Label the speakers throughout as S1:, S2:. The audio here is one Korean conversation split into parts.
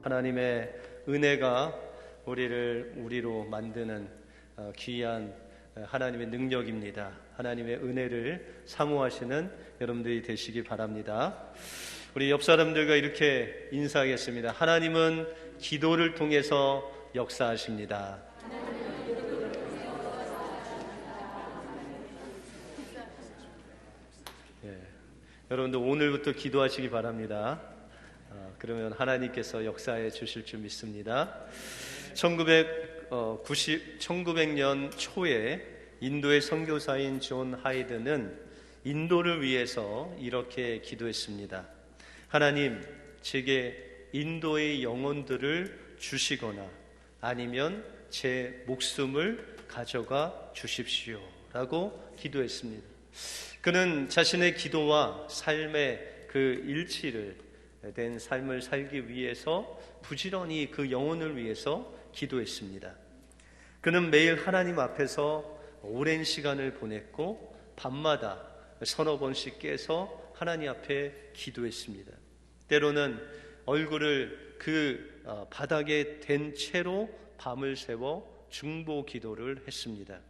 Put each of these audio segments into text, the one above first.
S1: 하나님의 은혜가 우리로 만드는 귀한 하나님의 능력입니다. 하나님의 은혜를 사모하시는 여러분들이 되시기 바랍니다. 우리 옆 사람들과 이렇게 인사하겠습니다. 하나님은 기도를 통해서 역사하십니다. 여러분들 오늘부터 기도하시기 바랍니다. 그러면 하나님께서 역사해 주실 줄 믿습니다. 1900년 초에 인도의 선교사인 존 하이드는 인도를 위해서 이렇게 기도했습니다. 하나님, 제게 인도의 영혼들을 주시거나 아니면 제 목숨을 가져가 주십시오 라고 기도했습니다. 그는 자신의 기도와 삶의 그 일치를 된 삶을 살기 위해서 부지런히 그 영혼을 위해서 기도했습니다. 그는 매일 하나님 앞에서 오랜 시간을 보냈고 밤마다 서너 번씩 깨서 하나님 앞에 기도했습니다. 때로는 얼굴을 그 바닥에 댄 채로 밤을 새워 중보 기도를 했습니다.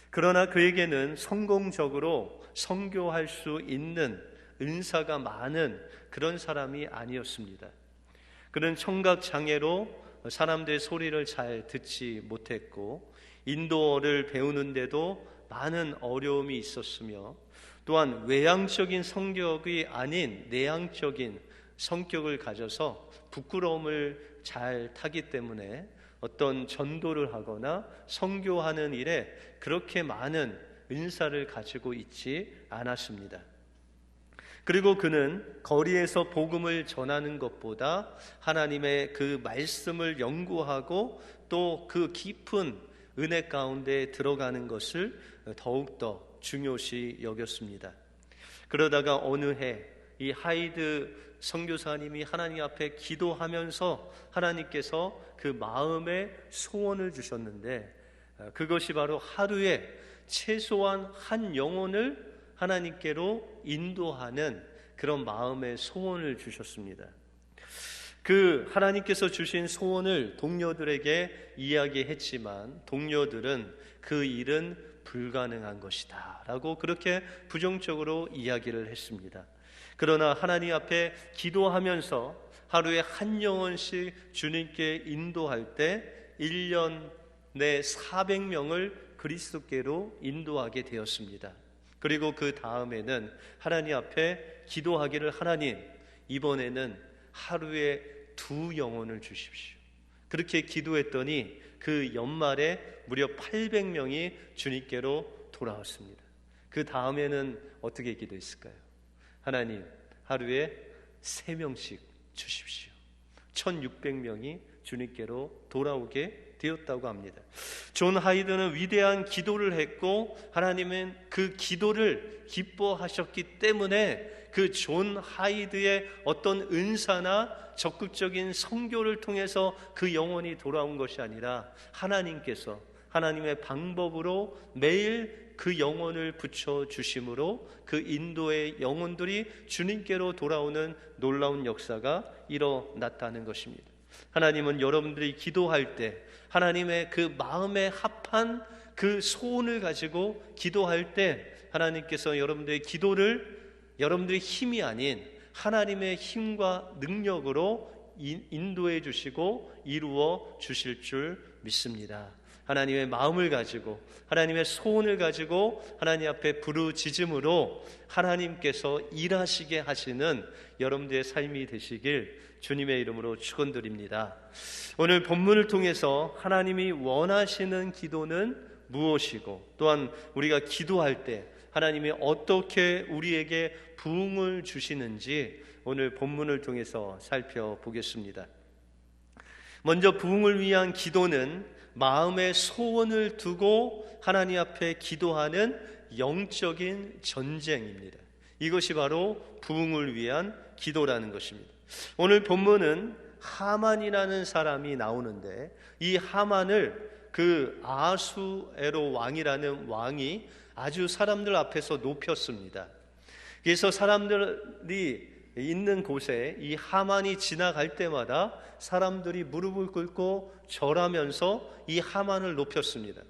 S1: 그러나 그에게는 성공적으로 선교할 수 있는 은사가 많은 그런 사람이 아니었습니다. 그는 청각장애로 사람들의 소리를 잘 듣지 못했고 인도어를 배우는데도 많은 어려움이 있었으며 또한 외향적인 성격이 아닌 내향적인 성격을 가져서 부끄러움을 잘 타기 때문에 어떤 전도를 하거나 선교하는 일에 그렇게 많은 은사를 가지고 있지 않았습니다. 그리고 그는 거리에서 복음을 전하는 것보다 하나님의 그 말씀을 연구하고 또 그 깊은 은혜 가운데 들어가는 것을 더욱더 중요시 여겼습니다. 그러다가 어느 해 이 하이드 선교사님이 하나님 앞에 기도하면서 하나님께서 그 마음의 소원을 주셨는데 그것이 바로 하루에 최소한 한 영혼을 하나님께로 인도하는 그런 마음의 소원을 주셨습니다. 그 하나님께서 주신 소원을 동료들에게 이야기했지만 동료들은 그 일은 불가능한 것이다 라고 그렇게 부정적으로 이야기를 했습니다. 그러나 하나님 앞에 기도하면서 하루에 한 영혼씩 주님께 인도할 때 1년 내 400명을 그리스도께로 인도하게 되었습니다. 그리고 그 다음에는 하나님 앞에 기도하기를 하나님, 이번에는 하루에 2 영혼을 주십시오. 그렇게 기도했더니 그 연말에 무려 800명이 주님께로 돌아왔습니다. 그 다음에는 어떻게 기도했을까요? 하나님, 하루에 3명씩 주십시오. 1600명이 주님께로 돌아오게 되었다고 합니다. 존 하이드는 위대한 기도를 했고 하나님은 그 기도를 기뻐하셨기 때문에 그 존 하이드의 어떤 은사나 적극적인 선교를 통해서 그 영혼이 돌아온 것이 아니라 하나님께서 하나님의 방법으로 매일 그 영혼을 붙여주심으로 그 인도의 영혼들이 주님께로 돌아오는 놀라운 역사가 일어났다는 것입니다. 하나님은 여러분들이 기도할 때 하나님의 그 마음에 합한 그 소원을 가지고 기도할 때 하나님께서 여러분들의 기도를 여러분들의 힘이 아닌 하나님의 힘과 능력으로 인도해 주시고 이루어 주실 줄 믿습니다. 하나님의 마음을 가지고 하나님의 소원을 가지고 하나님 앞에 부르짖음으로 하나님께서 일하시게 하시는 여러분들의 삶이 되시길 주님의 이름으로 축원드립니다. 오늘 본문을 통해서 하나님이 원하시는 기도는 무엇이고 또한 우리가 기도할 때 하나님이 어떻게 우리에게 부흥을 주시는지 오늘 본문을 통해서 살펴보겠습니다. 먼저 부흥을 위한 기도는 마음의 소원을 두고 하나님 앞에 기도하는 영적인 전쟁입니다. 이것이 바로 부흥을 위한 기도라는 것입니다. 오늘 본문은 하만이라는 사람이 나오는데 이 하만을 그 아수에로 왕이라는 왕이 아주 사람들 앞에서 높였습니다. 그래서 사람들이 있는 곳에 이 하만이 지나갈 때마다 사람들이 무릎을 꿇고 절하면서 이 하만을 높였습니다.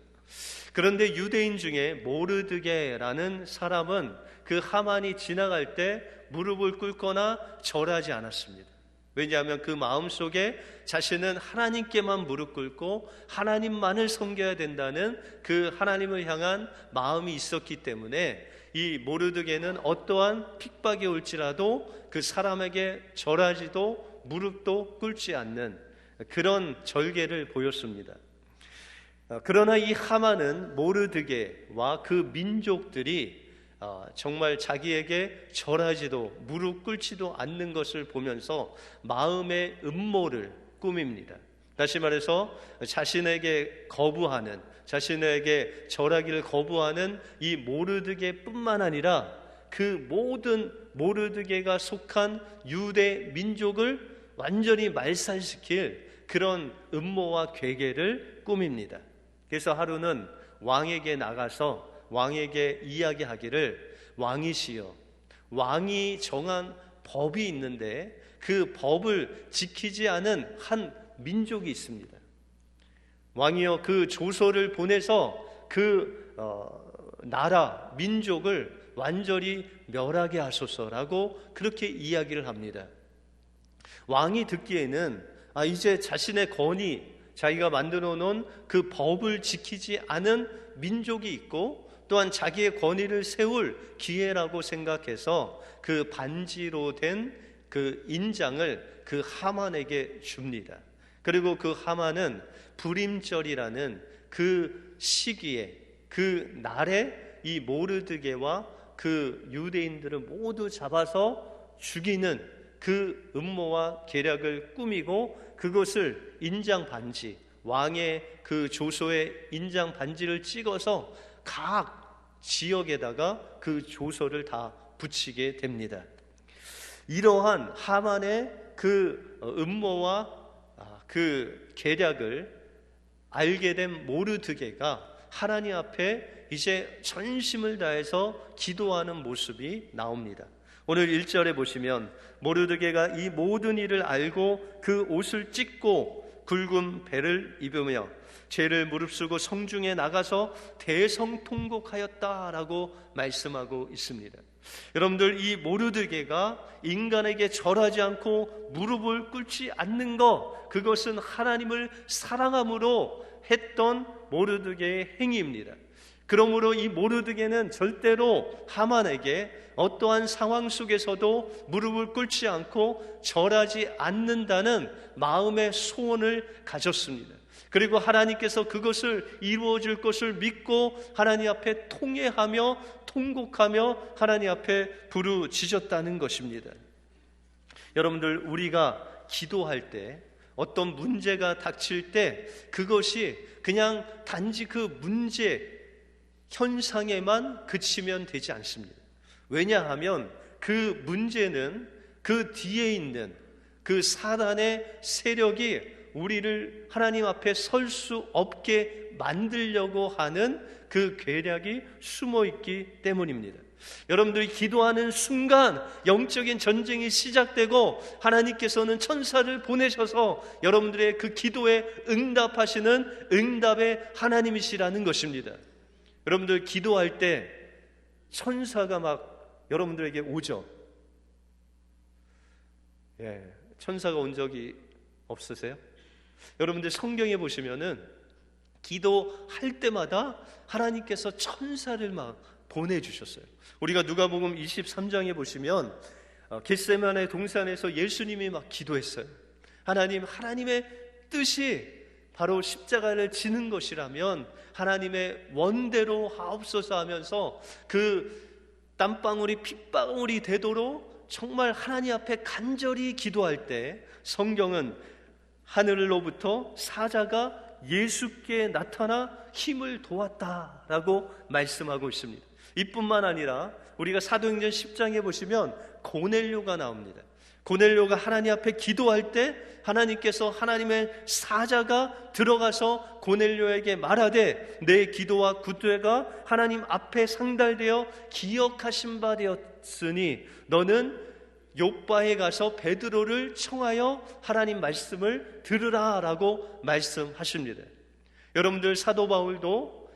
S1: 그런데 유대인 중에 모르드게라는 사람은 그 하만이 지나갈 때 무릎을 꿇거나 절하지 않았습니다. 왜냐하면 그 마음속에 자신은 하나님께만 무릎 꿇고 하나님만을 섬겨야 된다는 그 하나님을 향한 마음이 있었기 때문에 이 모르드게는 어떠한 핍박이 올지라도 그 사람에게 절하지도 무릎도 꿇지 않는 그런 절개를 보였습니다. 그러나 이 하만은 모르드게와 그 민족들이 정말 자기에게 절하지도 무릎 꿇지도 않는 것을 보면서 마음의 음모를 꾸밉니다. 다시 말해서 자신에게 거부하는, 자신에게 절하기를 거부하는 이 모르드게뿐만 아니라 그 모든 모르드게가 속한 유대 민족을 완전히 말살시킬 그런 음모와 괴계를 꾸밉니다. 그래서 하루는 왕에게 나가서 왕에게 이야기하기를, 왕이시여, 왕이 정한 법이 있는데 그 법을 지키지 않은 한 민족이 있습니다. 왕이여, 그 조서를 보내서 그 나라, 민족을 완전히 멸하게 하소서라고 그렇게 이야기를 합니다. 왕이 듣기에는 이제 자신의 권위, 자기가 만들어 놓은 그 법을 지키지 않은 민족이 있고 또한 자기의 권위를 세울 기회라고 생각해서 그 반지로 된 그 인장을 그 하만에게 줍니다. 그리고 그 하만은 불임절이라는 그 시기에, 그 날에 이 모르드게와 그 유대인들을 모두 잡아서 죽이는 그 음모와 계략을 꾸미고 그것을 인장 반지, 왕의 그 조서의 인장 반지를 찍어서 각 지역에다가 그 조서를 다 붙이게 됩니다. 이러한 하만의 그 음모와 그 계략을 알게 된 모르드게가 하나님 앞에 이제 전심을 다해서 기도하는 모습이 나옵니다. 오늘 1절에 보시면 모르드게가 이 모든 일을 알고 그 옷을 찢고 굵은 배를 입으며 죄를 무릅쓰고 성중에 나가서 대성통곡하였다라고 말씀하고 있습니다. 여러분들, 이 모르드게가 인간에게 절하지 않고 무릎을 꿇지 않는 것, 그것은 하나님을 사랑함으로 했던 모르드게의 행위입니다. 그러므로 이 모르드게는 절대로 하만에게 어떠한 상황 속에서도 무릎을 꿇지 않고 절하지 않는다는 마음의 소원을 가졌습니다. 그리고 하나님께서 그것을 이루어 줄 것을 믿고 하나님 앞에 통회하며 통곡하며 하나님 앞에 부르짖었다는 것입니다. 여러분들, 우리가 기도할 때 어떤 문제가 닥칠 때 그것이 그냥 단지 그 문제 현상에만 그치면 되지 않습니다. 왜냐하면 그 문제는 그 뒤에 있는 그 사단의 세력이 우리를 하나님 앞에 설 수 없게 만들려고 하는 그 계략이 숨어 있기 때문입니다. 여러분들이 기도하는 순간 영적인 전쟁이 시작되고 하나님께서는 천사를 보내셔서 여러분들의 그 기도에 응답하시는 응답의 하나님이시라는 것입니다. 여러분들, 기도할 때 천사가 막 여러분들에게 오죠. 천사가 온 적이 없으세요? 여러분들, 성경에 보시면은 기도할 때마다 하나님께서 천사를 막 보내주셨어요. 우리가 누가복음 23장에 보시면 겟세마네 동산에서 예수님이 막 기도했어요. 하나님의 뜻이 바로 십자가를 지는 것이라면 하나님의 원대로 하옵소서 하면서 그 땀방울이 핏방울이 되도록 정말 하나님 앞에 간절히 기도할 때 성경은 하늘로부터 사자가 예수께 나타나 힘을 도왔다라고 말씀하고 있습니다. 이뿐만 아니라 우리가 사도행전 10장에 보시면 고넬료가 나옵니다. 고넬료가 하나님 앞에 기도할 때 하나님께서 하나님의 사자가 들어가서 고넬료에게 말하되 내 기도와 구제가 하나님 앞에 상달되어 기억하신 바 되었으니 너는 욥바에 가서 베드로를 청하여 하나님 말씀을 들으라라고 말씀하십니다. 여러분들 사도 바울도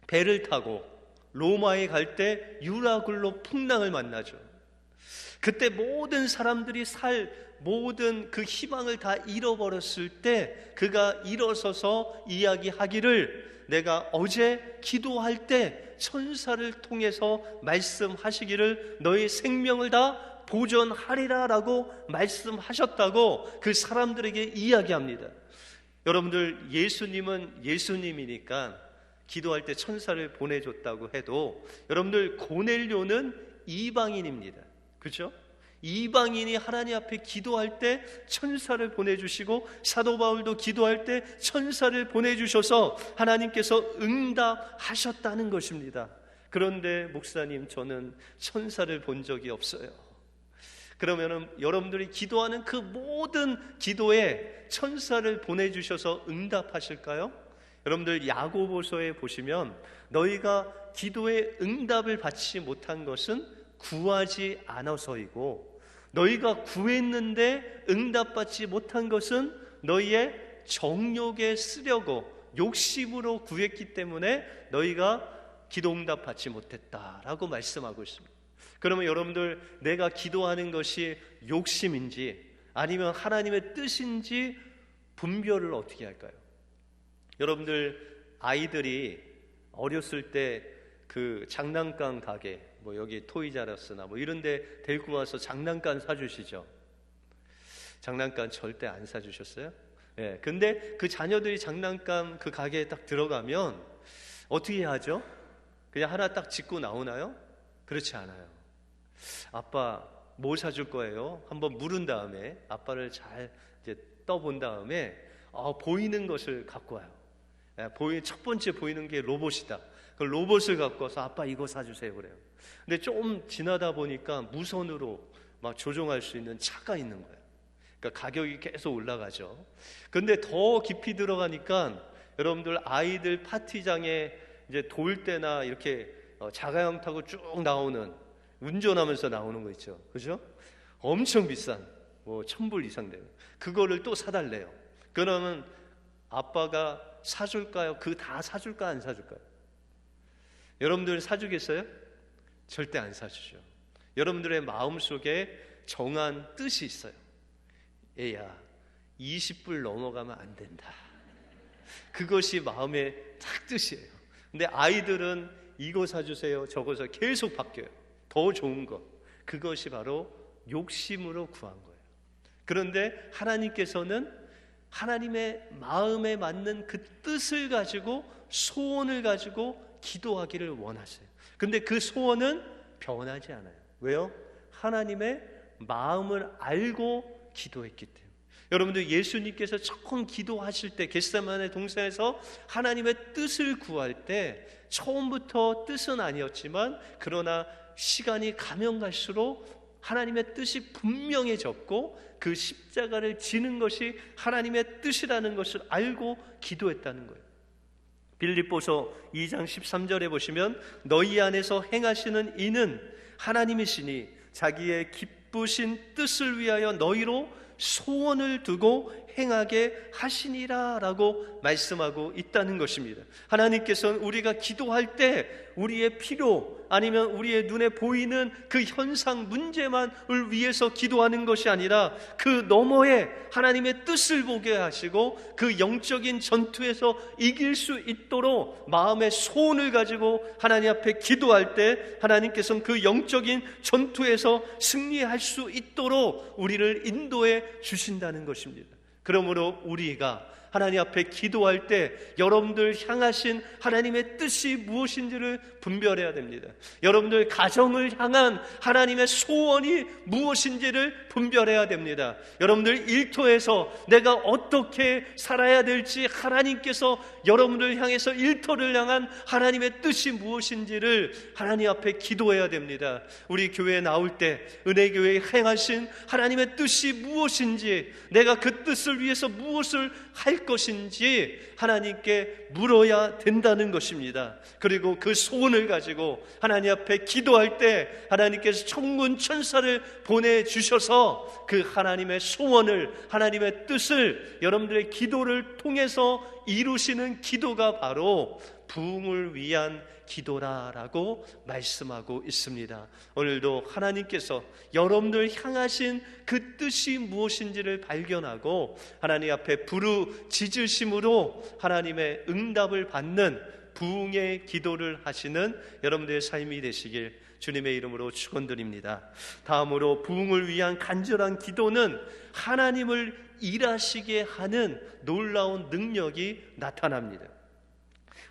S1: 배를 타고 로마에 갈 때 유라굴로 풍랑을 만나죠. 그때 모든 사람들이 모든 그 희망을 다 잃어버렸을 때 그가 일어서서 이야기하기를, 내가 어제 기도할 때 천사를 통해서 말씀하시기를 너의 생명을 다 보존하리라 라고 말씀하셨다고 그 사람들에게 이야기합니다. 여러분들, 예수님은 예수님이니까 기도할 때 천사를 보내줬다고 해도, 여러분들 고넬료는 이방인입니다. 그렇죠? 이방인이 하나님 앞에 기도할 때 천사를 보내주시고, 사도 바울도 기도할 때 천사를 보내주셔서 하나님께서 응답하셨다는 것입니다. 그런데 목사님, 저는 천사를 본 적이 없어요. 그러면은 여러분들이 기도하는 그 모든 기도에 천사를 보내주셔서 응답하실까요? 여러분들 야고보서에 보시면 너희가 기도에 응답을 받지 못한 것은 구하지 않아서이고, 너희가 구했는데 응답받지 못한 것은 너희의 정욕에 쓰려고 욕심으로 구했기 때문에 너희가 기도 응답 받지 못했다라고 말씀하고 있습니다. 그러면 여러분들, 내가 기도하는 것이 욕심인지 아니면 하나님의 뜻인지 분별을 어떻게 할까요? 여러분들, 아이들이 어렸을 때 그 장난감 가게, 여기 토이자러스나 이런 데 데리고 와서 장난감 사주시죠? 장난감 절대 안 사주셨어요? 예. 근데 그 자녀들이 장난감 그 가게에 딱 들어가면 어떻게 하죠? 그냥 하나 딱 짚고 나오나요? 그렇지 않아요. 아빠 뭐 사줄 거예요? 한번 물은 다음에 아빠를 잘 이제 떠본 다음에 보이는 것을 갖고 와요. 첫 번째 보이는 게 로봇이다. 그 로봇을 갖고 와서 아빠 이거 사주세요 그래요. 근데 좀 지나다 보니까 무선으로 막 조종할 수 있는 차가 있는 거예요. 그러니까 가격이 계속 올라가죠. 근데 더 깊이 들어가니까 여러분들, 아이들 파티장에 이제 돌 때나 이렇게 자가용 타고 쭉 나오는, 운전하면서 나오는 거 있죠. 그죠? 엄청 비싼, 1,000불 이상 되는 그거를 또 사달래요. 그러면 아빠가 사줄까요? 그 다 사줄까 안 사줄까요? 여러분들 사주겠어요? 절대 안 사주죠. 여러분들의 마음속에 정한 뜻이 있어요. 얘야, 20불 넘어가면 안 된다. 그것이 마음의 딱 뜻이에요. 근데 아이들은 이거 사주세요, 저거 계속 바뀌어요. 더 좋은 거. 그것이 바로 욕심으로 구한 거예요. 그런데 하나님께서는 하나님의 마음에 맞는 그 뜻을 가지고, 소원을 가지고 기도하기를 원하세요. 근데 그 소원은 변하지 않아요. 왜요? 하나님의 마음을 알고 기도했기 때문에. 여러분들, 예수님께서 처음 기도하실 때 겟세마네 동산에서 하나님의 뜻을 구할 때 처음부터 뜻은 아니었지만, 그러나 시간이 가면 갈수록 하나님의 뜻이 분명해졌고, 그 십자가를 지는 것이 하나님의 뜻이라는 것을 알고 기도했다는 거예요. 빌립보서 2장 13절에 보시면, 너희 안에서 행하시는 이는 하나님이시니 자기의 기쁘신 뜻을 위하여 너희로 소원을 두고 행하게 하시니라 라고 말씀하고 있다는 것입니다. 하나님께서는 우리가 기도할 때 우리의 필요, 아니면 우리의 눈에 보이는 그 현상 문제만을 위해서 기도하는 것이 아니라 그 너머에 하나님의 뜻을 보게 하시고, 그 영적인 전투에서 이길 수 있도록 마음의 소원을 가지고 하나님 앞에 기도할 때 하나님께서는 그 영적인 전투에서 승리할 수 있도록 우리를 인도해 주신다는 것입니다. 그러므로 우리가 하나님 앞에 기도할 때 여러분들 향하신 하나님의 뜻이 무엇인지를 분별해야 됩니다. 여러분들 가정을 향한 하나님의 소원이 무엇인지를 분별해야 됩니다. 여러분들 일터에서 내가 어떻게 살아야 될지, 하나님께서 여러분들 향해서 일터를 향한 하나님의 뜻이 무엇인지를 하나님 앞에 기도해야 됩니다. 우리 교회에 나올 때 은혜교회에 행하신 하나님의 뜻이 무엇인지, 내가 그 뜻을 위해서 무엇을 할 할 것인지 하나님께 물어야 된다는 것입니다. 그리고 그 소원을 가지고 하나님 앞에 기도할 때 하나님께서 천군 천사를 보내주셔서 그 하나님의 소원을, 하나님의 뜻을 여러분들의 기도를 통해서 이루시는 기도가 바로 부흥을 위한 기도라라고 말씀하고 있습니다. 오늘도 하나님께서 여러분들 향하신 그 뜻이 무엇인지를 발견하고 하나님 앞에 부르짖으심으로 하나님의 응답을 받는 부흥의 기도를 하시는 여러분들의 삶이 되시길 주님의 이름으로 축원드립니다. 다음으로 부흥을 위한 간절한 기도는 하나님을 일하시게 하는 놀라운 능력이 나타납니다.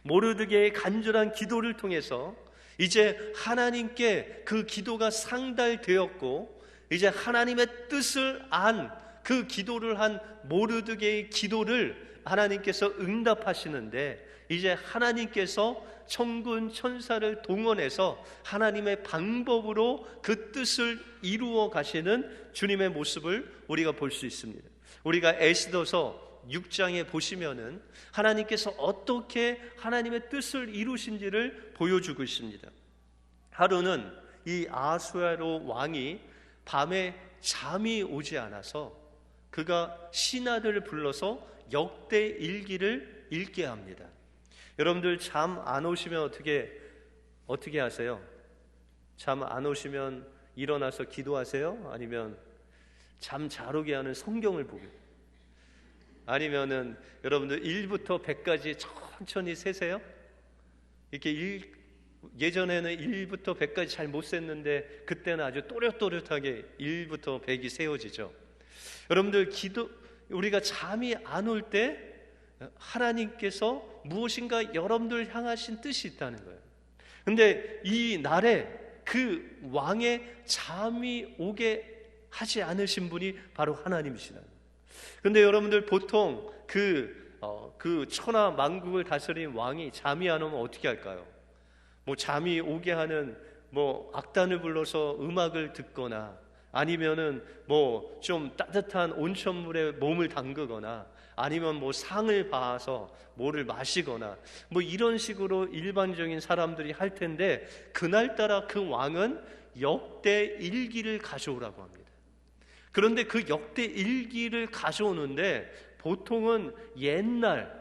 S1: 모르드게의 간절한 기도를 통해서 이제 하나님께 그 기도가 상달되었고 이제 하나님의 뜻을 안 그 기도를 한 모르드게의 기도를 하나님께서 응답하시는데 이제 하나님께서 천군 천사를 동원해서 하나님의 방법으로 그 뜻을 이루어 가시는 주님의 모습을 우리가 볼 수 있습니다. 우리가 에스더서 6장에 보시면은 하나님께서 어떻게 하나님의 뜻을 이루신지를 보여주고 있습니다. 하루는 이 아하수에로 왕이 밤에 잠이 오지 않아서 그가 신하들을 불러서 역대 일기를 읽게 합니다. 여러분들 잠 안 오시면 어떻게 하세요? 잠 안 오시면 일어나서 기도하세요? 아니면 잠 잘 오게 하는 성경을 보게? 아니면은 여러분들 1부터 100까지 천천히 세세요? 이렇게 예전에는 1부터 100까지 잘 못 셌는데 그때는 아주 또렷또렷하게 1부터 100이 세워지죠. 여러분들 우리가 잠이 안 올 때 하나님께서 무엇인가 여러분들 향하신 뜻이 있다는 거예요. 근데 이 날에 그 왕의 잠이 오게 하지 않으신 분이 바로 하나님이시다. 근데 여러분들 보통 그 천하 만국을 다스린 왕이 잠이 안 오면 어떻게 할까요? 뭐 잠이 오게 하는 악단을 불러서 음악을 듣거나 아니면은 좀 따뜻한 온천물에 몸을 담그거나 아니면 상을 봐서 뭐를 마시거나 이런 식으로 일반적인 사람들이 할 텐데 그날따라 그 왕은 역대 일기를 가져오라고 합니다. 그런데 그 역대 일기를 가져오는데 보통은 옛날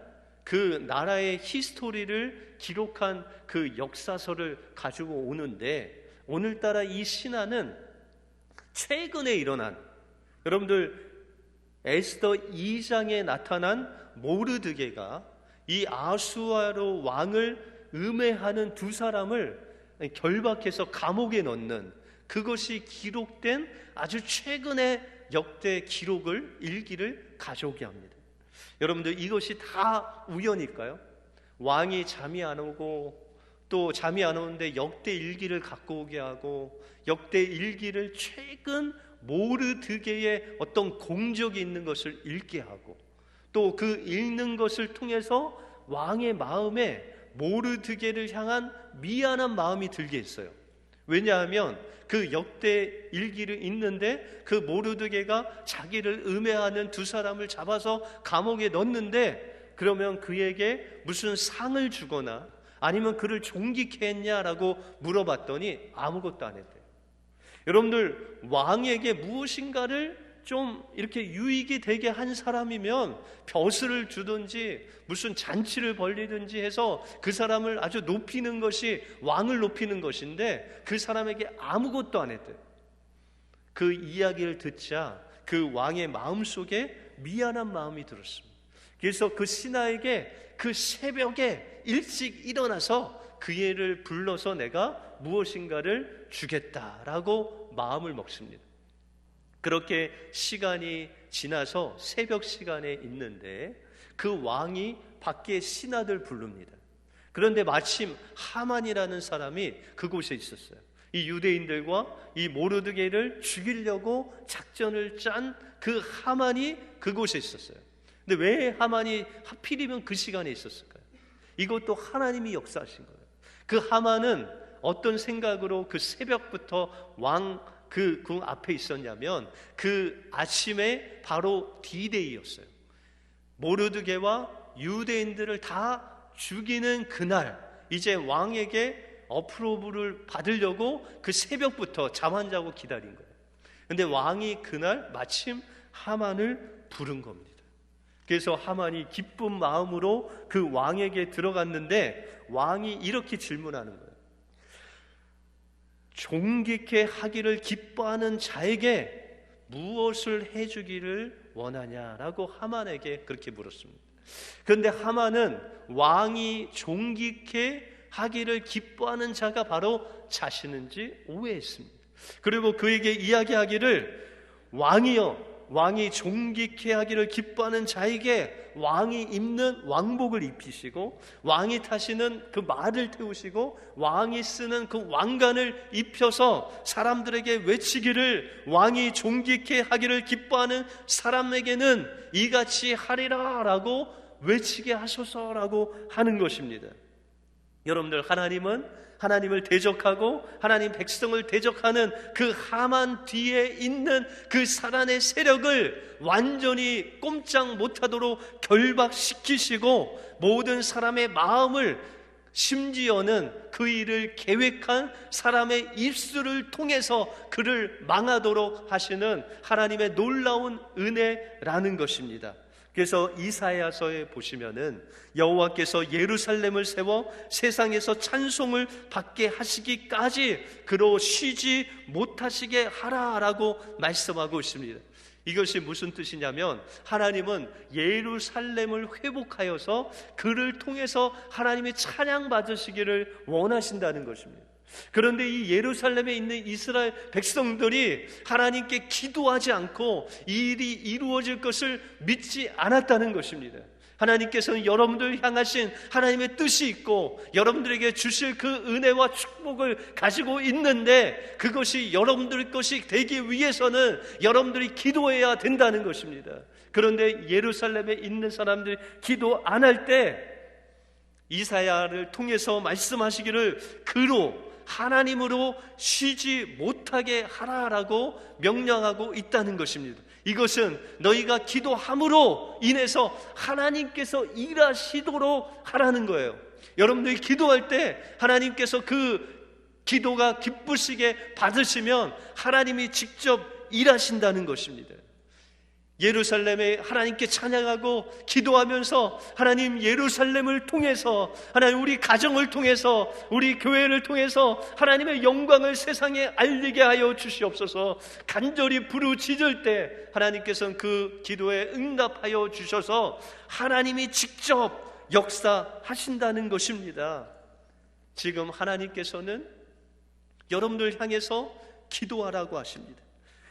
S1: 그 나라의 히스토리를 기록한 그 역사서를 가지고 오는데 오늘따라 이 신하는 최근에 일어난 여러분들 에스더 2장에 나타난 모르드게가 이 아수아로 왕을 음해하는 두 사람을 결박해서 감옥에 넣는 그것이 기록된 아주 최근의 역대 기록을 일기를 가져오게 합니다. 여러분들 이것이 다 우연일까요? 왕이 잠이 안 오고 또 잠이 안 오는데 역대 일기를 갖고 오게 하고 역대 일기를 최근 모르드게의 어떤 공적이 있는 것을 읽게 하고 또 그 읽는 것을 통해서 왕의 마음에 모르드게를 향한 미안한 마음이 들게 했어요. 왜냐하면 그 역대 일기를 읽는데 그 모르드게가 자기를 음해하는 두 사람을 잡아서 감옥에 넣는데 그러면 그에게 무슨 상을 주거나 아니면 그를 존귀케 했냐라고 물어봤더니 아무것도 안 했대요. 여러분들 왕에게 무엇인가를 좀 이렇게 유익이 되게 한 사람이면 벼슬을 주든지 무슨 잔치를 벌리든지 해서 그 사람을 아주 높이는 것이 왕을 높이는 것인데 그 사람에게 아무것도 안 했대요. 그 이야기를 듣자 그 왕의 마음속에 미안한 마음이 들었습니다. 그래서 그 신하에게 그 새벽에 일찍 일어나서 그 애를 불러서 내가 무엇인가를 주겠다라고 마음을 먹습니다. 그렇게 시간이 지나서 새벽 시간에 있는데 그 왕이 밖에 신하들 부릅니다. 그런데 마침 하만이라는 사람이 그곳에 있었어요. 이 유대인들과 이 모르드게를 죽이려고 작전을 짠 그 하만이 그곳에 있었어요. 근데 왜 하만이 하필이면 그 시간에 있었을까요? 이것도 하나님이 역사하신 거예요. 그 하만은 어떤 생각으로 그 새벽부터 왕 그 앞에 있었냐면 그 아침에 바로 D-Day였어요. 모르드게와 유대인들을 다 죽이는 그날, 이제 왕에게 어프로브를 받으려고 그 새벽부터 잠 안 자고 기다린 거예요. 근데 왕이 그날 마침 하만을 부른 겁니다. 그래서 하만이 기쁜 마음으로 그 왕에게 들어갔는데 왕이 이렇게 질문하는 거예요. 존귀케 하기를 기뻐하는 자에게 무엇을 해주기를 원하냐라고 하만에게 그렇게 물었습니다. 그런데 하만은 왕이 존귀케 하기를 기뻐하는 자가 바로 자신인지 오해했습니다. 그리고 그에게 이야기하기를 왕이 존귀케 하기를 기뻐하는 자에게 왕이 입는 왕복을 입히시고 왕이 타시는 그 말을 태우시고 왕이 쓰는 그 왕관을 입혀서 사람들에게 외치기를 왕이 존귀케 하기를 기뻐하는 사람에게는 이같이 하리라 라고 외치게 하소서라고 하는 것입니다. 여러분들, 하나님을 대적하고 하나님 백성을 대적하는 그 하만 뒤에 있는 그 사단의 세력을 완전히 꼼짝 못하도록 결박시키시고 모든 사람의 마음을, 심지어는 그 일을 계획한 사람의 입술을 통해서 그를 망하도록 하시는 하나님의 놀라운 은혜라는 것입니다. 그래서 이사야서에 보시면은 여호와께서 예루살렘을 세워 세상에서 찬송을 받게 하시기까지 그로 쉬지 못하시게 하라라고 말씀하고 있습니다. 이것이 무슨 뜻이냐면 하나님은 예루살렘을 회복하여서 그를 통해서 하나님이 찬양 받으시기를 원하신다는 것입니다. 그런데 이 예루살렘에 있는 이스라엘 백성들이 하나님께 기도하지 않고 이 일이 이루어질 것을 믿지 않았다는 것입니다. 하나님께서는 여러분들을 향하신 하나님의 뜻이 있고 여러분들에게 주실 그 은혜와 축복을 가지고 있는데 그것이 여러분들 것이 되기 위해서는 여러분들이 기도해야 된다는 것입니다. 그런데 예루살렘에 있는 사람들이 기도 안 할 때 이사야를 통해서 말씀하시기를 그로 하나님으로 쉬지 못하게 하라라고 명령하고 있다는 것입니다. 이것은 너희가 기도함으로 인해서 하나님께서 일하시도록 하라는 거예요. 여러분들이 기도할 때 하나님께서 그 기도가 기쁘시게 받으시면 하나님이 직접 일하신다는 것입니다. 예루살렘에 하나님께 찬양하고 기도하면서 하나님 예루살렘을 통해서 하나님 우리 가정을 통해서 우리 교회를 통해서 하나님의 영광을 세상에 알리게 하여 주시옵소서. 간절히 부르짖을 때 하나님께서는 그 기도에 응답하여 주셔서 하나님이 직접 역사하신다는 것입니다. 지금 하나님께서는 여러분들 향해서 기도하라고 하십니다.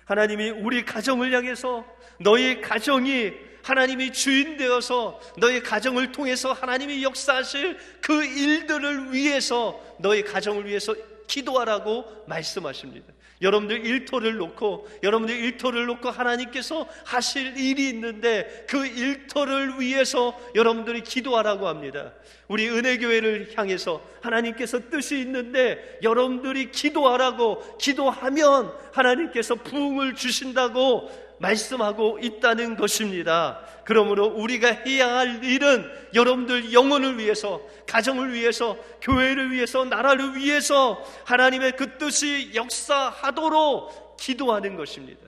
S1: 하나님이 우리 가정을 향해서 너희 가정이 하나님이 주인 되어서 너희 가정을 통해서 하나님이 역사하실 그 일들을 위해서 너희 가정을 위해서 기도하라고 말씀하십니다. 여러분들 일터를 놓고 하나님께서 하실 일이 있는데 그 일터를 위해서 여러분들이 기도하라고 합니다. 우리 은혜교회를 향해서 하나님께서 뜻이 있는데 여러분들이 기도하라고 기도하면 하나님께서 부흥을 주신다고 말씀하고 있다는 것입니다. 그러므로 우리가 해야 할 일은 여러분들 영혼을 위해서, 가정을 위해서, 교회를 위해서, 나라를 위해서 하나님의 그 뜻이 역사하도록 기도하는 것입니다.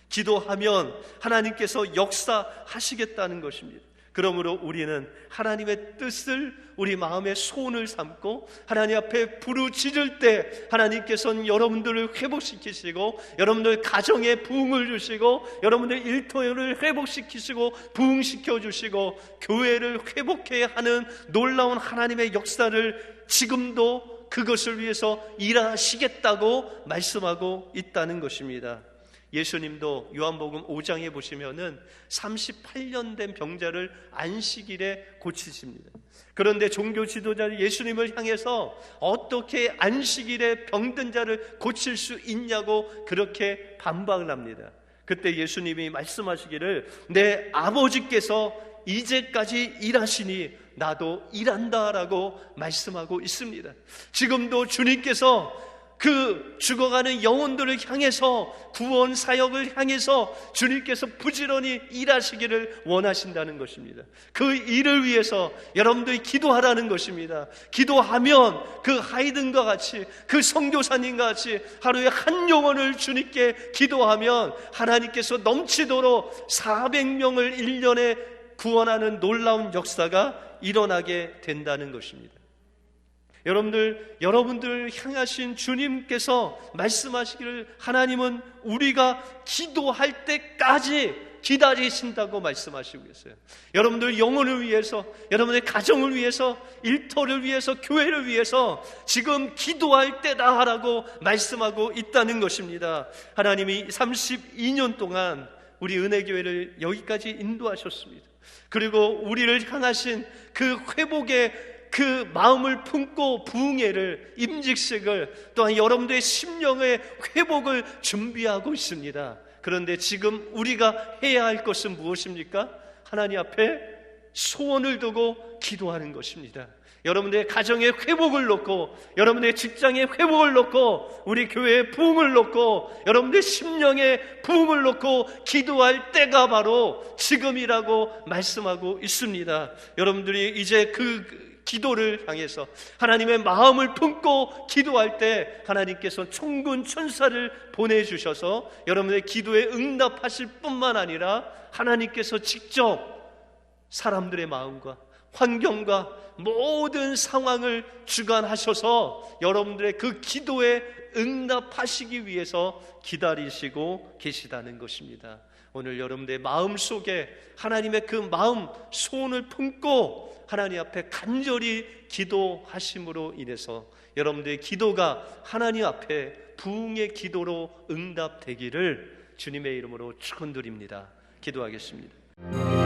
S1: 기도하면 하나님께서 역사하시겠다는 것입니다. 그러므로 우리는 하나님의 뜻을 우리 마음의 소원을 삼고 하나님 앞에 부르짖을 때 하나님께서는 여러분들을 회복시키시고 여러분들 가정에 부흥을 주시고 여러분들 일터를 회복시키시고 부흥시켜 주시고 교회를 회복해야 하는 놀라운 하나님의 역사를 지금도 그것을 위해서 일하시겠다고 말씀하고 있다는 것입니다. 예수님도 요한복음 5장에 보시면은 38년 된 병자를 안식일에 고치십니다. 그런데 종교 지도자는 예수님을 향해서 어떻게 안식일에 병든 자를 고칠 수 있냐고 그렇게 반박을 합니다. 그때 예수님이 말씀하시기를 내 아버지께서 이제까지 일하시니 나도 일한다라고 말씀하고 있습니다. 지금도 주님께서 그 죽어가는 영혼들을 향해서, 구원 사역을 향해서 주님께서 부지런히 일하시기를 원하신다는 것입니다. 그 일을 위해서 여러분들이 기도하라는 것입니다. 기도하면 그 하이든과 같이, 그 선교사님과 같이 하루에 한 영혼을 주님께 기도하면 하나님께서 넘치도록 400명을 1년에 구원하는 놀라운 역사가 일어나게 된다는 것입니다. 여러분들 향하신 주님께서 말씀하시기를 하나님은 우리가 기도할 때까지 기다리신다고 말씀하시고 계세요. 여러분들 영혼을 위해서, 여러분의 가정을 위해서, 일터를 위해서, 교회를 위해서 지금 기도할 때다라고 말씀하고 있다는 것입니다. 하나님이 32년 동안 우리 은혜교회를 여기까지 인도하셨습니다. 그리고 우리를 향하신 그 회복의 그 마음을 품고 부흥회를, 임직식을, 또한 여러분들의 심령의 회복을 준비하고 있습니다. 그런데 지금 우리가 해야 할 것은 무엇입니까? 하나님 앞에 소원을 두고 기도하는 것입니다. 여러분들의 가정의 회복을 놓고, 여러분들의 직장의 회복을 놓고, 우리 교회의 부흥을 놓고, 여러분들의 심령의 부흥을 놓고 기도할 때가 바로 지금이라고 말씀하고 있습니다. 여러분들이 이제 그 기도를 향해서 하나님의 마음을 품고 기도할 때 하나님께서 천군 천사를 보내주셔서 여러분의 기도에 응답하실 뿐만 아니라 하나님께서 직접 사람들의 마음과 환경과 모든 상황을 주관하셔서 여러분들의 그 기도에 응답하시기 위해서 기다리시고 계시다는 것입니다. 오늘 여러분들의 마음 속에 하나님의 그 마음, 소원을 품고 하나님 앞에 간절히 기도하심으로 인해서 여러분들의 기도가 하나님 앞에 부흥의 기도로 응답되기를 주님의 이름으로 축원드립니다. 기도하겠습니다.